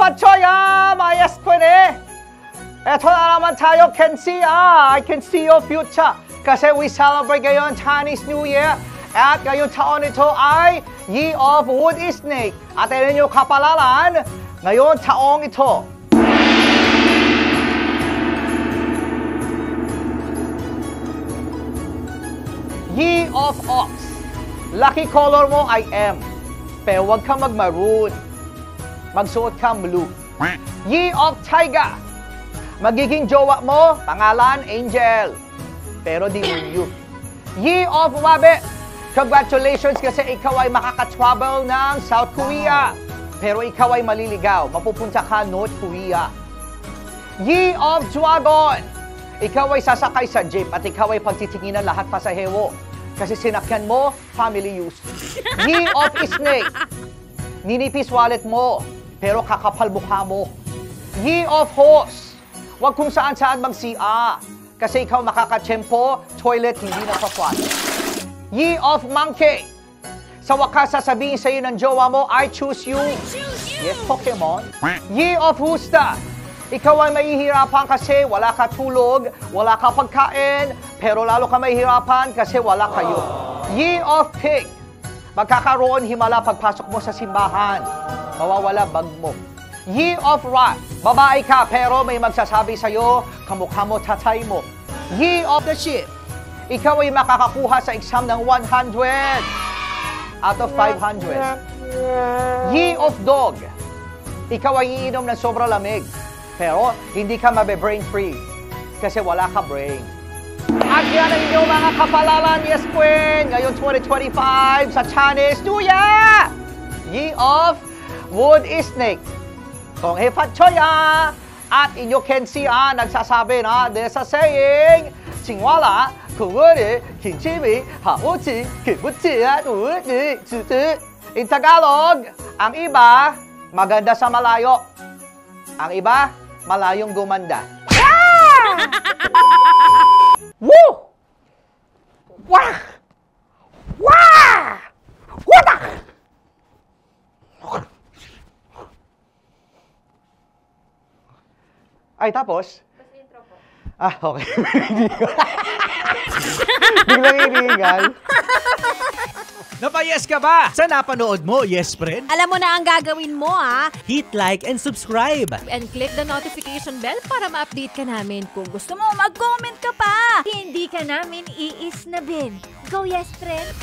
Fatchoya, Mayas Kwene. Eto na naman tayo, I can see your future. Kasi we celebrate ngayon Chinese New Year. At ngayong taon ito ay Year of Wood Snake. At ayun yung kapalaran ngayon taong ito. Year of Ox. Lucky color mo ay M. Pero huwag kang mag-maroon. Magsuot kang blue. Year of Tiger. Magiging jowa mo, pangalan Angel. Pero di mo. Year of Rabbit. Congratulations kasi ikaw ay makaka-travel ng South Korea. Pero ikaw ay maliligaw. Mapupunta ka North Korea. Year of Dragon. Ikaw ay sasakay sa jeep at ikaw ay pagtitinginan lahat pasahero. Kasi sinakyan mo, family use. Year of Snake. Ninipis wallet mo, pero kakapal mukha mo. Year of Horse. Huwag kung saan-saan mag-CR. Kasi ikaw makakatsyempo, toilet hindi na papasok. Year of Monkey. Sa wakas sasabihin sa'yo ng jowa mo, I choose you. Yes, Pokemon. Year of Rooster. Ikaw ay mahihirapan kasi wala ka tulog, wala ka pagkain, pero lalo ka mahihirapan kasi wala kayo. Year of Pig. Magkakaroon himala pagpasok mo sa simbahan. Mawawala bag mo. Year of Rat. Babae ka pero may magsasabi sa'yo, kamukha mo tatay mo. Year of the Sheep. Ikaw ay makakakuha sa exam ng 100 out of 500. Year of Dog. Ikaw ay iinom ng sobrang lamig. Pero hindi ka mabe-brain free kasi wala ka brain. At yan ang inyong mga kapalaran, yes Queen! Ngayon 2025 sa Chinese New Year! Year of Wood Snake. Kung Fatchoya! At inyo can see nagsasabi na there's a saying, Tsingwala, Kungwari, Kinchimi, Hauchi, Kibuchi, at Uchi, Tsuti. In Tagalog, ang iba, maganda sa malayo. Ang iba, malayong gumanda. Ah! Woo! Wah! Wah! Wadak! Ay, tapos? Tapos intro po. Ah, okay. Biglang iniingal. Napayes ka ba sa napanood mo, yes friend? Alam mo na ang gagawin mo, ha? Hit like and subscribe. And click the notification bell para ma-update ka namin. Kung gusto mo, mag-comment ka pa. Hindi ka namin iisnabin. Go, yes, friend!